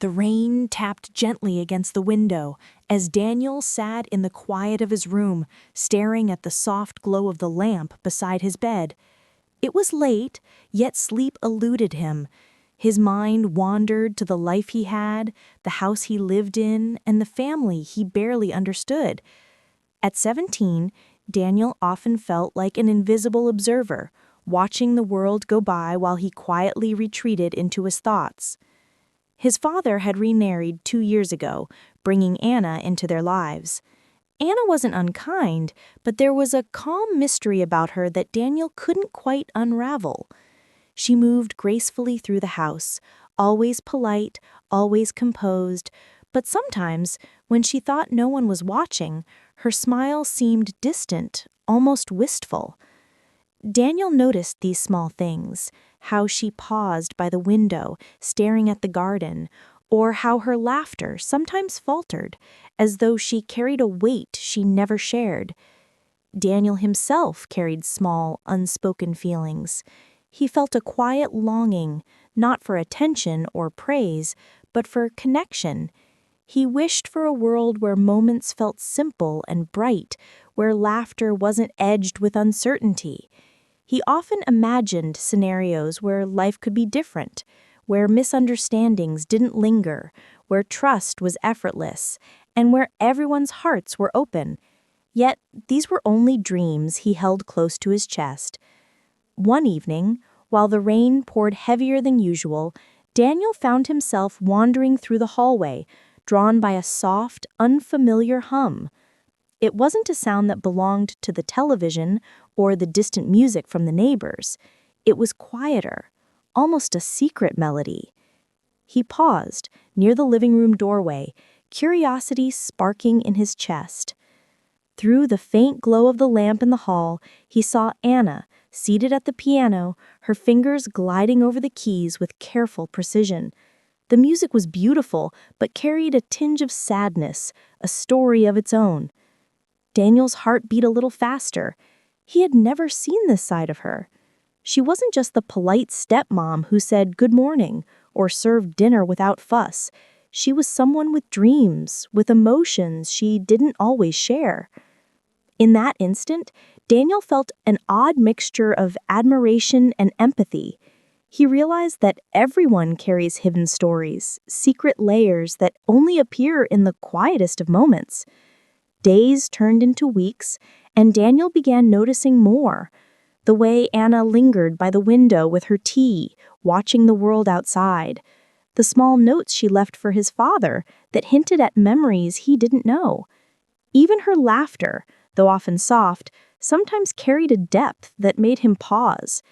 The rain tapped gently against the window as Daniel sat in the quiet of his room, staring at the soft glow of the lamp beside his bed. It was late, yet sleep eluded him. His mind wandered to the life he had, the house he lived in, and the family he barely understood. At 17, Daniel often felt like an invisible observer, watching the world go by while he quietly retreated into his thoughts. His father had remarried 2 years ago, bringing Anna into their lives. Anna wasn't unkind, but there was a calm mystery about her that Daniel couldn't quite unravel. She moved gracefully through the house, always polite, always composed, but sometimes, when she thought no one was watching, her smile seemed distant, almost wistful. Daniel noticed these small things, how she paused by the window, staring at the garden, or how her laughter sometimes faltered, as though she carried a weight she never shared. Daniel himself carried small, unspoken feelings. He felt a quiet longing, not for attention or praise, but for connection. He wished for a world where moments felt simple and bright, where laughter wasn't edged with uncertainty. He often imagined scenarios where life could be different, where misunderstandings didn't linger, where trust was effortless, and where everyone's hearts were open. Yet these were only dreams he held close to his chest. One evening, while the rain poured heavier than usual, Daniel found himself wandering through the hallway, drawn by a soft, unfamiliar hum. It wasn't a sound that belonged to the television or the distant music from the neighbors. It was quieter, almost a secret melody. He paused near the living room doorway, curiosity sparking in his chest. Through the faint glow of the lamp in the hall, he saw Anna, seated at the piano, her fingers gliding over the keys with careful precision. The music was beautiful, but carried a tinge of sadness, a story of its own. Daniel's heart beat a little faster. He had never seen this side of her. She wasn't just the polite stepmom who said good morning or served dinner without fuss. She was someone with dreams, with emotions she didn't always share. In that instant, Daniel felt an odd mixture of admiration and empathy. He realized that everyone carries hidden stories, secret layers that only appear in the quietest of moments. Days turned into weeks, and Daniel began noticing more. The way Anna lingered by the window with her tea, watching the world outside. The small notes she left for his father that hinted at memories he didn't know. Even her laughter, though often soft, sometimes carried a depth that made him pause.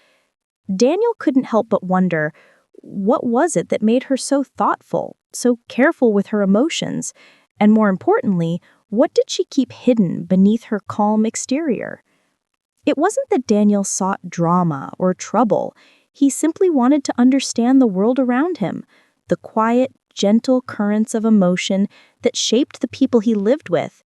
Daniel couldn't help but wonder, what was it that made her so thoughtful, so careful with her emotions, and more importantly, what did she keep hidden beneath her calm exterior? It wasn't that Daniel sought drama or trouble. He simply wanted to understand the world around him, the quiet, gentle currents of emotion that shaped the people he lived with.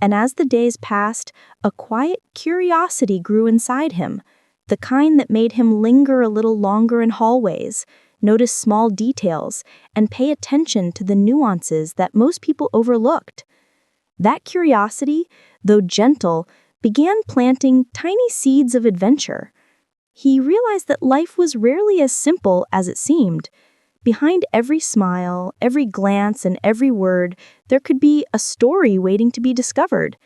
And as the days passed, a quiet curiosity grew inside him, the kind that made him linger a little longer in hallways, notice small details, and pay attention to the nuances that most people overlooked. That curiosity, though gentle, began planting tiny seeds of adventure. He realized that life was rarely as simple as it seemed. Behind every smile, every glance, and every word, there could be a story waiting to be discovered.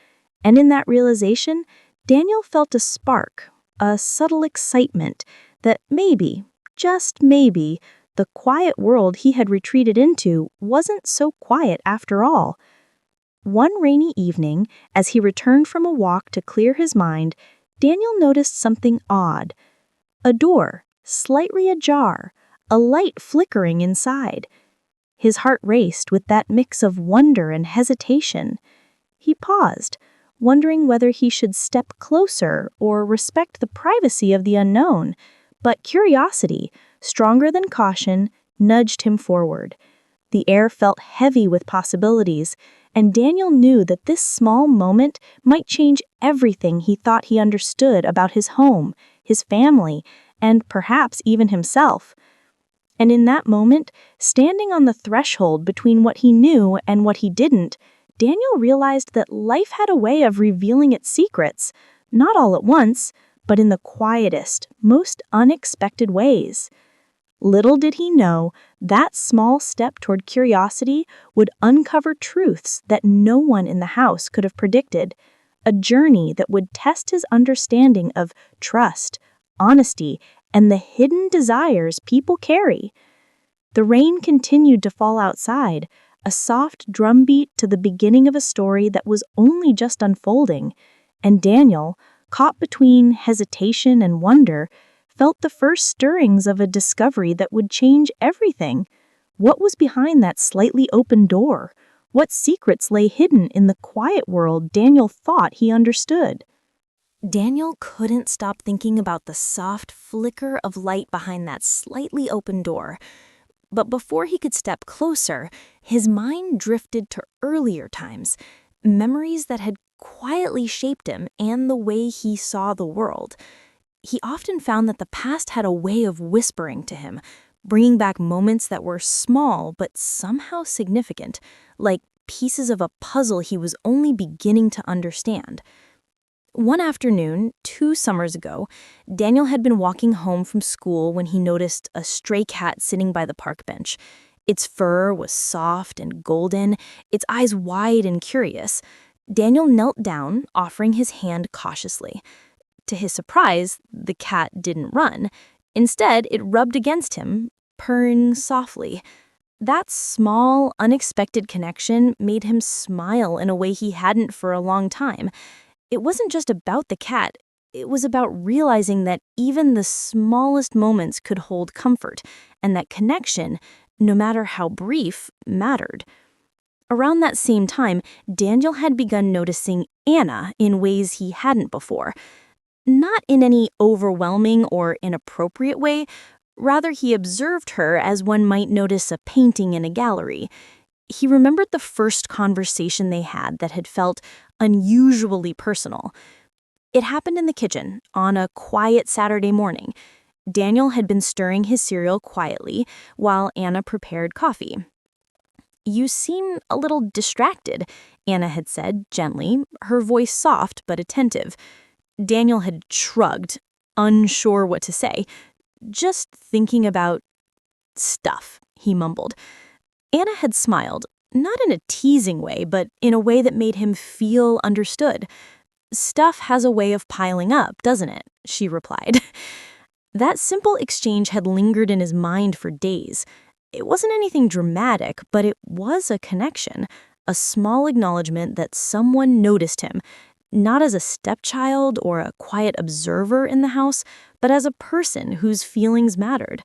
And in that realization, Daniel felt a spark, a subtle excitement that maybe, just maybe, the quiet world he had retreated into wasn't so quiet after all. One rainy evening, as he returned from a walk to clear his mind, Daniel noticed something odd. A door, slightly ajar, a light flickering inside. His heart raced with that mix of wonder and hesitation. He paused, wondering whether he should step closer or respect the privacy of the unknown, but curiosity, stronger than caution, nudged him forward. The air felt heavy with possibilities, and Daniel knew that this small moment might change everything he thought he understood about his home, his family, and perhaps even himself. And in that moment, standing on the threshold between what he knew and what he didn't, Daniel realized that life had a way of revealing its secrets, not all at once, but in the quietest, most unexpected ways. Little did he know, that small step toward curiosity would uncover truths that no one in the house could have predicted, a journey that would test his understanding of trust, honesty, and the hidden desires people carry. The rain continued to fall outside, a soft drumbeat to the beginning of a story that was only just unfolding, and Daniel, caught between hesitation and wonder, felt the first stirrings of a discovery that would change everything. What was behind that slightly open door? What secrets lay hidden in the quiet world Daniel thought he understood? Daniel couldn't stop thinking about the soft flicker of light behind that slightly open door. But before he could step closer, his mind drifted to earlier times, memories that had quietly shaped him and the way he saw the world. He often found that the past had a way of whispering to him, bringing back moments that were small but somehow significant, like pieces of a puzzle he was only beginning to understand. One afternoon, 2 summers ago, Daniel had been walking home from school when he noticed a stray cat sitting by the park bench. Its fur was soft and golden, its eyes wide and curious. Daniel knelt down, offering his hand cautiously. To his surprise, the cat didn't run. Instead, it rubbed against him, purring softly. That small, unexpected connection made him smile in a way he hadn't for a long time. It wasn't just about the cat, it was about realizing that even the smallest moments could hold comfort, and that connection, no matter how brief, mattered. Around that same time, Daniel had begun noticing Anna in ways he hadn't before. Not in any overwhelming or inappropriate way, rather he observed her as one might notice a painting in a gallery. He remembered the first conversation they had that had felt unusually personal. It happened in the kitchen on a quiet Saturday morning. Daniel had been stirring his cereal quietly while Anna prepared coffee. "You seem a little distracted," Anna had said gently, her voice soft but attentive. Daniel had shrugged, unsure what to say. "Just thinking about stuff," he mumbled. Anna had smiled, not in a teasing way, but in a way that made him feel understood. "Stuff has a way of piling up, doesn't it?" she replied. That simple exchange had lingered in his mind for days. It wasn't anything dramatic, but it was a connection, a small acknowledgement that someone noticed him, not as a stepchild or a quiet observer in the house, but as a person whose feelings mattered.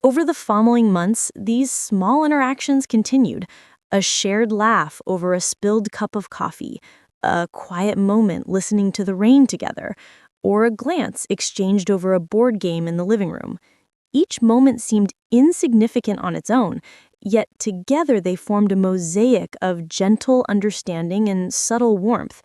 Over the following months, these small interactions continued. A shared laugh over a spilled cup of coffee, a quiet moment listening to the rain together, or a glance exchanged over a board game in the living room. Each moment seemed insignificant on its own, yet together they formed a mosaic of gentle understanding and subtle warmth.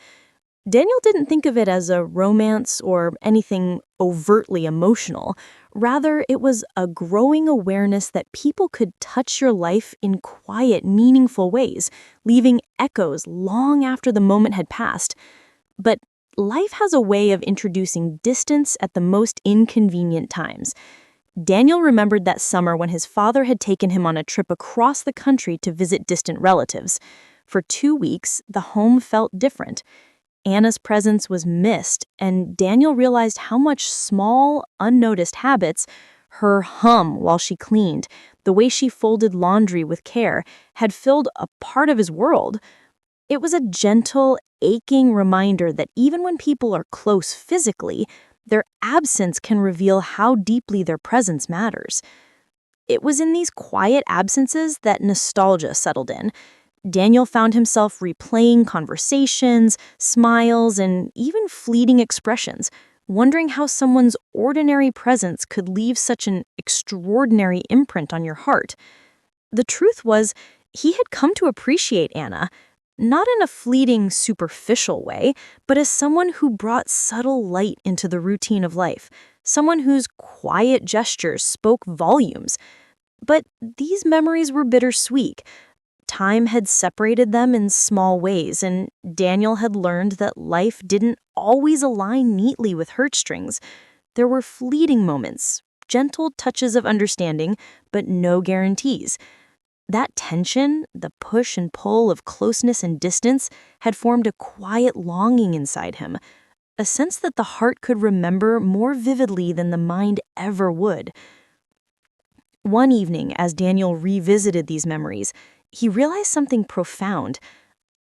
Daniel didn't think of it as a romance or anything overtly emotional. Rather, it was a growing awareness that people could touch your life in quiet, meaningful ways, leaving echoes long after the moment had passed. But life has a way of introducing distance at the most inconvenient times. Daniel remembered that summer when his father had taken him on a trip across the country to visit distant relatives. For 2 weeks, the home felt different. Anna's presence was missed, and Daniel realized how much small, unnoticed habits, her hum while she cleaned, the way she folded laundry with care, had filled a part of his world. It was a gentle, aching reminder that even when people are close physically, their absence can reveal how deeply their presence matters. It was in these quiet absences that nostalgia settled in. Daniel found himself replaying conversations, smiles, and even fleeting expressions, wondering how someone's ordinary presence could leave such an extraordinary imprint on your heart. The truth was, he had come to appreciate Anna, not in a fleeting, superficial way, but as someone who brought subtle light into the routine of life, someone whose quiet gestures spoke volumes. But these memories were bittersweet. Time had separated them in small ways, and Daniel had learned that life didn't always align neatly with heartstrings. There were fleeting moments, gentle touches of understanding, but no guarantees. That tension, the push and pull of closeness and distance, had formed a quiet longing inside him, a sense that the heart could remember more vividly than the mind ever would. One evening, as Daniel revisited these memories, he realized something profound.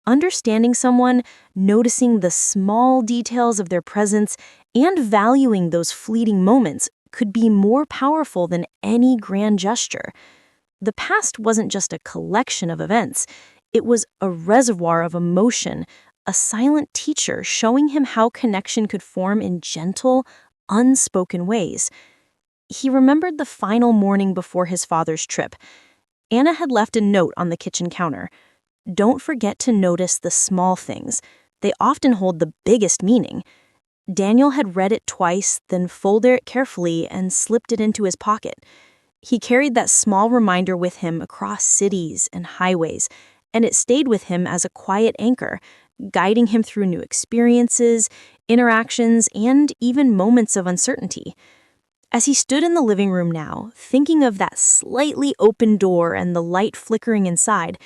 Understanding someone, noticing the small details of their presence, and valuing those fleeting moments could be more powerful than any grand gesture. The past wasn't just a collection of events, it was a reservoir of emotion, a silent teacher showing him how connection could form in gentle, unspoken ways. He remembered the final morning before his father's trip. Anna had left a note on the kitchen counter. Don't forget to notice the small things. They often hold the biggest meaning. Daniel had read it twice, then folded it carefully and slipped it into his pocket. He carried that small reminder with him across cities and highways, and it stayed with him as a quiet anchor, guiding him through new experiences, interactions, and even moments of uncertainty. As he stood in the living room now, thinking of that slightly open door and the light flickering inside,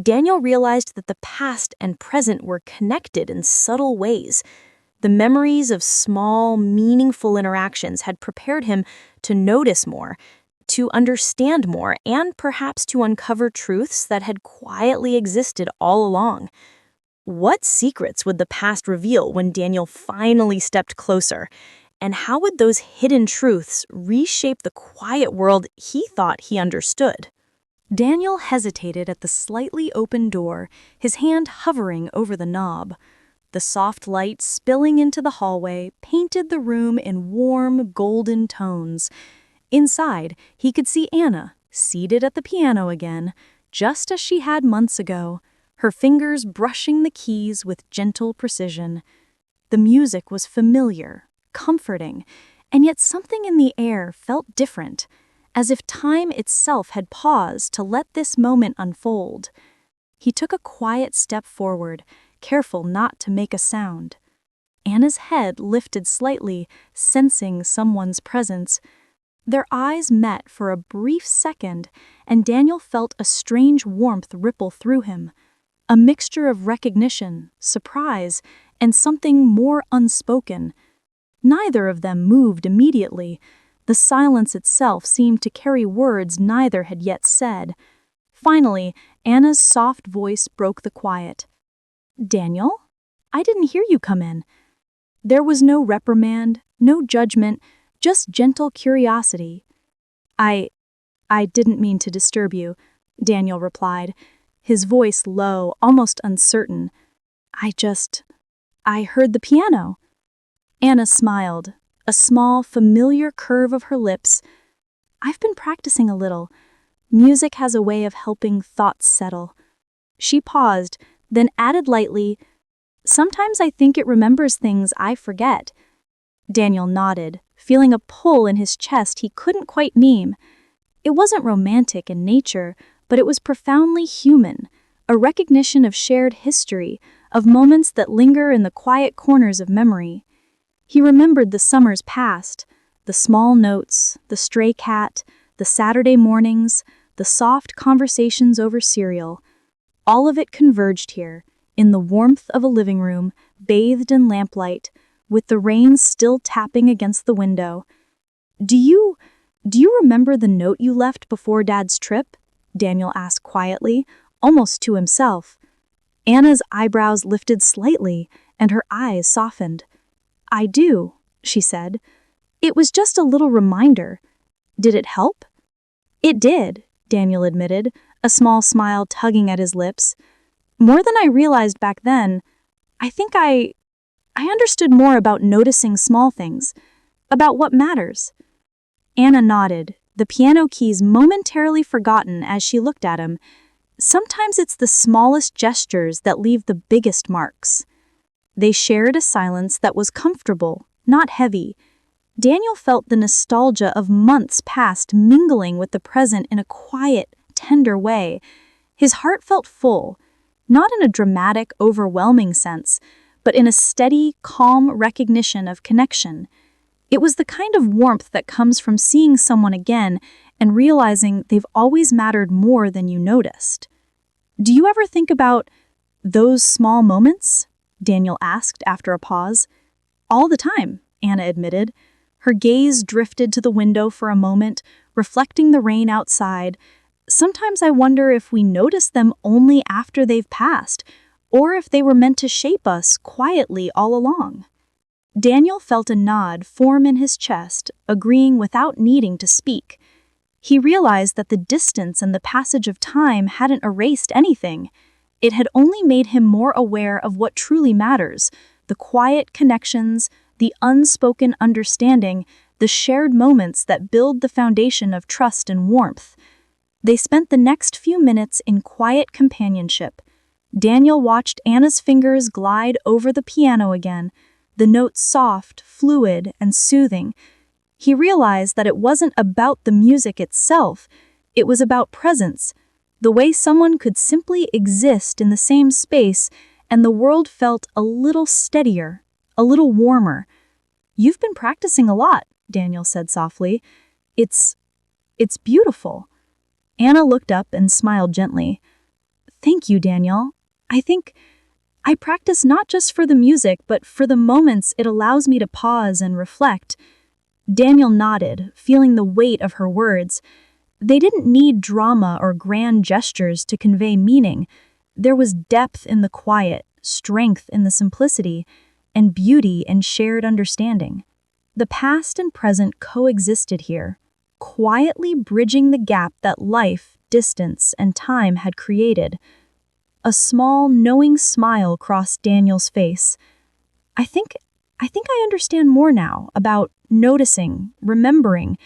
Daniel realized that the past and present were connected in subtle ways. The memories of small, meaningful interactions had prepared him to notice more, to understand more, and perhaps to uncover truths that had quietly existed all along. What secrets would the past reveal when Daniel finally stepped closer? And how would those hidden truths reshape the quiet world he thought he understood? Daniel hesitated at the slightly open door, his hand hovering over the knob. The soft light spilling into the hallway painted the room in warm, golden tones. Inside, he could see Anna, seated at the piano again, just as she had months ago, her fingers brushing the keys with gentle precision. The music was familiar, comforting, and yet something in the air felt different, as if time itself had paused to let this moment unfold. He took a quiet step forward, careful not to make a sound. Anna's head lifted slightly, sensing someone's presence. Their eyes met for a brief second, and Daniel felt a strange warmth ripple through him, a mixture of recognition, surprise, and something more unspoken. Neither of them moved immediately. The silence itself seemed to carry words neither had yet said. Finally, Anna's soft voice broke the quiet. "Daniel? I didn't hear you come in." There was no reprimand, no judgment, just gentle curiosity. I didn't mean to disturb you," Daniel replied, his voice low, almost uncertain. I heard the piano." Anna smiled, a small, familiar curve of her lips. "I've been practicing a little. Music has a way of helping thoughts settle." She paused, then added lightly, "Sometimes I think it remembers things I forget." Daniel nodded, feeling a pull in his chest he couldn't quite name. It wasn't romantic in nature, but it was profoundly human, a recognition of shared history, of moments that linger in the quiet corners of memory. He remembered the summers past, the small notes, the stray cat, the Saturday mornings, the soft conversations over cereal. All of it converged here, in the warmth of a living room, bathed in lamplight, with the rain still tapping against the window. Do you remember the note you left before Dad's trip?" Daniel asked quietly, almost to himself. Anna's eyebrows lifted slightly, and her eyes softened. "I do," she said. "It was just a little reminder. Did it help?" "It did," Daniel admitted, a small smile tugging at his lips. "More than I realized back then. I think I understood more about noticing small things, about what matters." Anna nodded, the piano keys momentarily forgotten as she looked at him. Sometimes it's the smallest gestures that leave the biggest marks. They shared a silence that was comfortable, not heavy. Daniel felt the nostalgia of months past mingling with the present in a quiet, tender way. His heart felt full, not in a dramatic, overwhelming sense, but in a steady, calm recognition of connection. It was the kind of warmth that comes from seeing someone again and realizing they've always mattered more than you noticed. Do you ever think about those small moments? Daniel asked after a pause. All the time, Anna admitted. Her gaze drifted to the window for a moment, reflecting the rain outside. Sometimes I wonder if we notice them only after they've passed, or if they were meant to shape us quietly all along. Daniel felt a nod form in his chest, agreeing without needing to speak. He realized that the distance and the passage of time hadn't erased anything. It had only made him more aware of what truly matters: the quiet connections, the unspoken understanding, the shared moments that build the foundation of trust and warmth. They spent the next few minutes in quiet companionship. Daniel watched Anna's fingers glide over the piano again, the notes soft, fluid, and soothing. He realized that it wasn't about the music itself, it was about presence, the way someone could simply exist in the same space and the world felt a little steadier, a little warmer. "You've been practicing a lot," Daniel said softly. It's beautiful." Anna looked up and smiled gently. "Thank you, Daniel. I think I practice not just for the music, but for the moments it allows me to pause and reflect." Daniel nodded, feeling the weight of her words. They didn't need drama or grand gestures to convey meaning. There was depth in the quiet, strength in the simplicity, and beauty in shared understanding. The past and present coexisted here, quietly bridging the gap that life, distance, and time had created. A small, knowing smile crossed Daniel's face. I think I understand more now about noticing, remembering,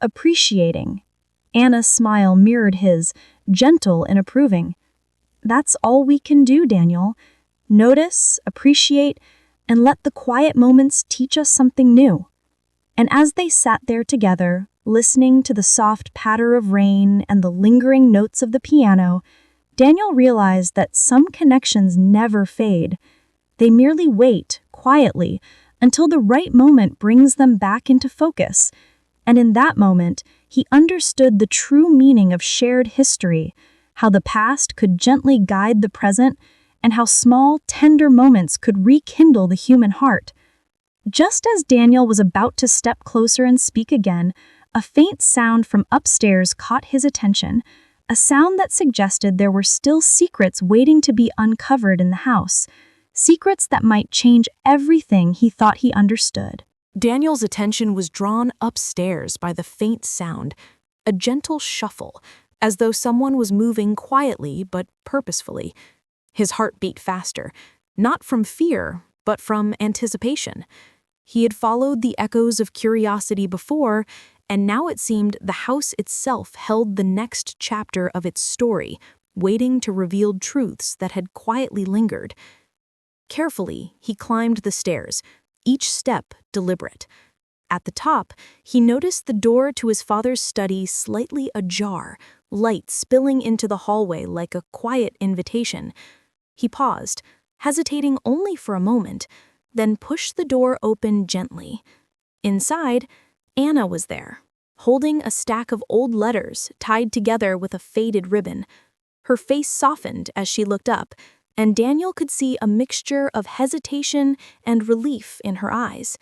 appreciating." Anna's smile mirrored his, gentle and approving. "That's all we can do, Daniel. Notice, appreciate, and let the quiet moments teach us something new." And as they sat there together, listening to the soft patter of rain and the lingering notes of the piano, Daniel realized that some connections never fade. They merely wait, quietly, until the right moment brings them back into focus. And in that moment, he understood the true meaning of shared history, how the past could gently guide the present, and how small, tender moments could rekindle the human heart. Just as Daniel was about to step closer and speak again, a faint sound from upstairs caught his attention, a sound that suggested there were still secrets waiting to be uncovered in the house, secrets that might change everything he thought he understood. Daniel's attention was drawn upstairs by the faint sound, a gentle shuffle, as though someone was moving quietly but purposefully. His heart beat faster, not from fear, but from anticipation. He had followed the echoes of curiosity before, and now it seemed the house itself held the next chapter of its story, waiting to reveal truths that had quietly lingered. Carefully, he climbed the stairs, each step deliberate. At the top, he noticed the door to his father's study slightly ajar, light spilling into the hallway like a quiet invitation. He paused, hesitating only for a moment, then pushed the door open gently. Inside, Anna was there, holding a stack of old letters tied together with a faded ribbon. Her face softened as she looked up, and Daniel could see a mixture of hesitation and relief in her eyes.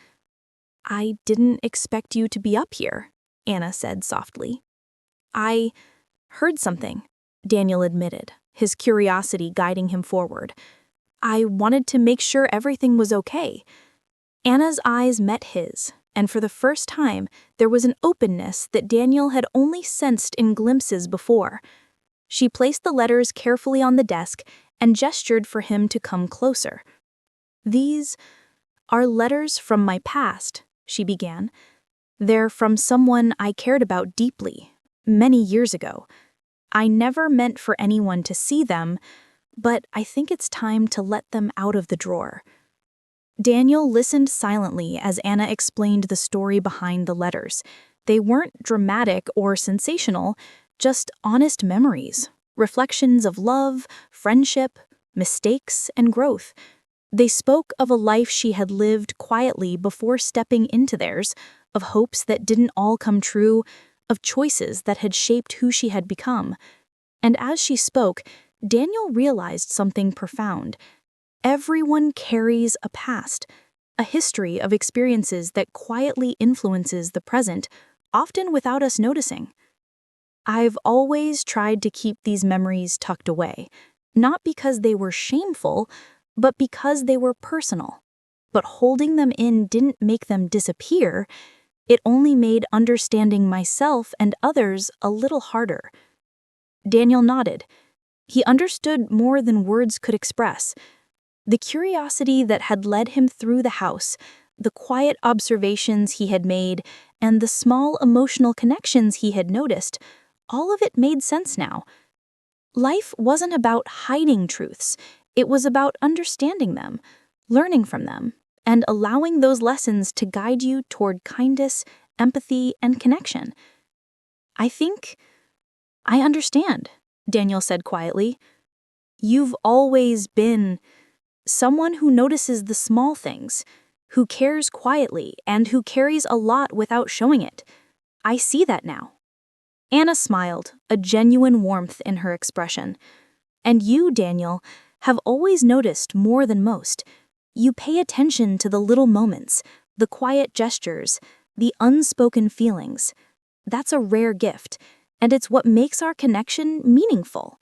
"I didn't expect you to be up here," Anna said softly. "I heard something," Daniel admitted, his curiosity guiding him forward. "I wanted to make sure everything was okay." Anna's eyes met his, and for the first time, there was an openness that Daniel had only sensed in glimpses before. She placed the letters carefully on the desk and gestured for him to come closer. "These are letters from my past," she began. "They're from someone I cared about deeply, many years ago. I never meant for anyone to see them, but I think it's time to let them out of the drawer." Daniel listened silently as Anna explained the story behind the letters. They weren't dramatic or sensational, just honest memories, reflections of love, friendship, mistakes, and growth. They spoke of a life she had lived quietly before stepping into theirs, of hopes that didn't all come true, of choices that had shaped who she had become. And as she spoke, Daniel realized something profound. Everyone carries a past, a history of experiences that quietly influences the present, often without us noticing. I've always tried to keep these memories tucked away, not because they were shameful, but because they were personal. But holding them in didn't make them disappear, it only made understanding myself and others a little harder. Daniel nodded. He understood more than words could express. The curiosity that had led him through the house, the quiet observations he had made, and the small emotional connections he had noticed, all of it made sense now. Life wasn't about hiding truths, it was about understanding them, learning from them, and allowing those lessons to guide you toward kindness, empathy, and connection. I think I understand, Daniel said quietly. You've always been someone who notices the small things, who cares quietly, and who carries a lot without showing it. I see that now. Anna smiled, a genuine warmth in her expression. And you, Daniel, have always noticed more than most. You pay attention to the little moments, the quiet gestures, the unspoken feelings. That's a rare gift, and it's what makes our connection meaningful.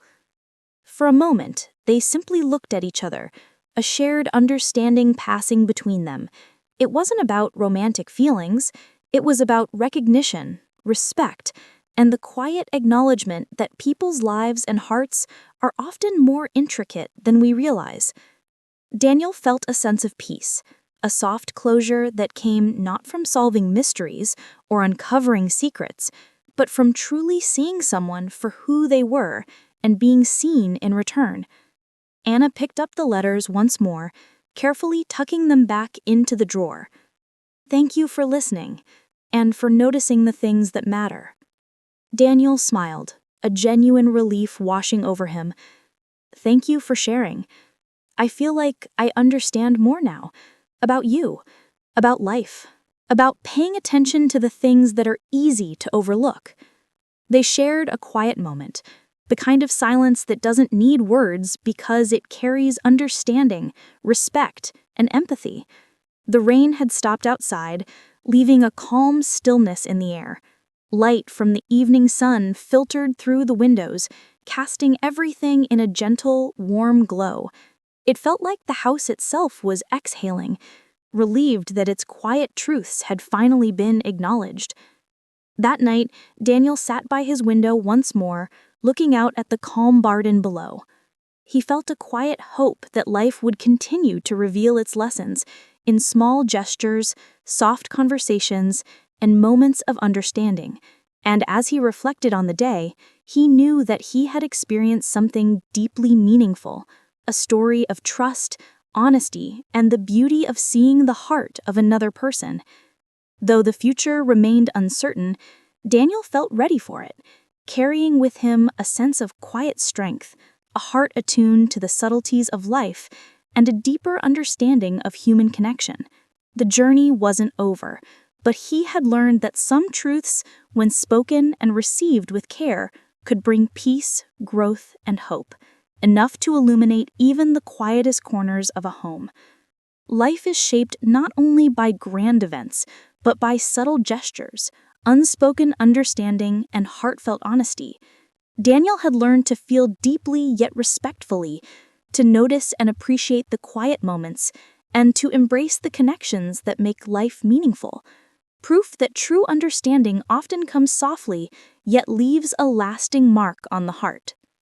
For a moment, they simply looked at each other, a shared understanding passing between them. It wasn't about romantic feelings, it was about recognition, respect, and the quiet acknowledgement that people's lives and hearts are often more intricate than we realize. Daniel felt a sense of peace, a soft closure that came not from solving mysteries or uncovering secrets, but from truly seeing someone for who they were and being seen in return. Anna picked up the letters once more, carefully tucking them back into the drawer. Thank you for listening, and for noticing the things that matter. Daniel smiled, a genuine relief washing over him. Thank you for sharing. I feel like I understand more now, about you, about life, about paying attention to the things that are easy to overlook. They shared a quiet moment, the kind of silence that doesn't need words because it carries understanding, respect, and empathy. The rain had stopped outside, leaving a calm stillness in the air. Light from the evening sun filtered through the windows, casting everything in a gentle, warm glow. It felt like the house itself was exhaling, relieved that its quiet truths had finally been acknowledged. That night, Daniel sat by his window once more, looking out at the calm garden below. He felt a quiet hope that life would continue to reveal its lessons in small gestures, soft conversations, and moments of understanding. And as he reflected on the day, he knew that he had experienced something deeply meaningful, a story of trust, honesty, and the beauty of seeing the heart of another person. Though the future remained uncertain, Daniel felt ready for it, carrying with him a sense of quiet strength, a heart attuned to the subtleties of life, and a deeper understanding of human connection. The journey wasn't over, but he had learned that some truths, when spoken and received with care, could bring peace, growth, and hope, enough to illuminate even the quietest corners of a home. Life is shaped not only by grand events, but by subtle gestures, unspoken understanding, and heartfelt honesty. Daniel had learned to feel deeply yet respectfully, to notice and appreciate the quiet moments, and to embrace the connections that make life meaningful. Proof that true understanding often comes softly, yet leaves a lasting mark on the heart.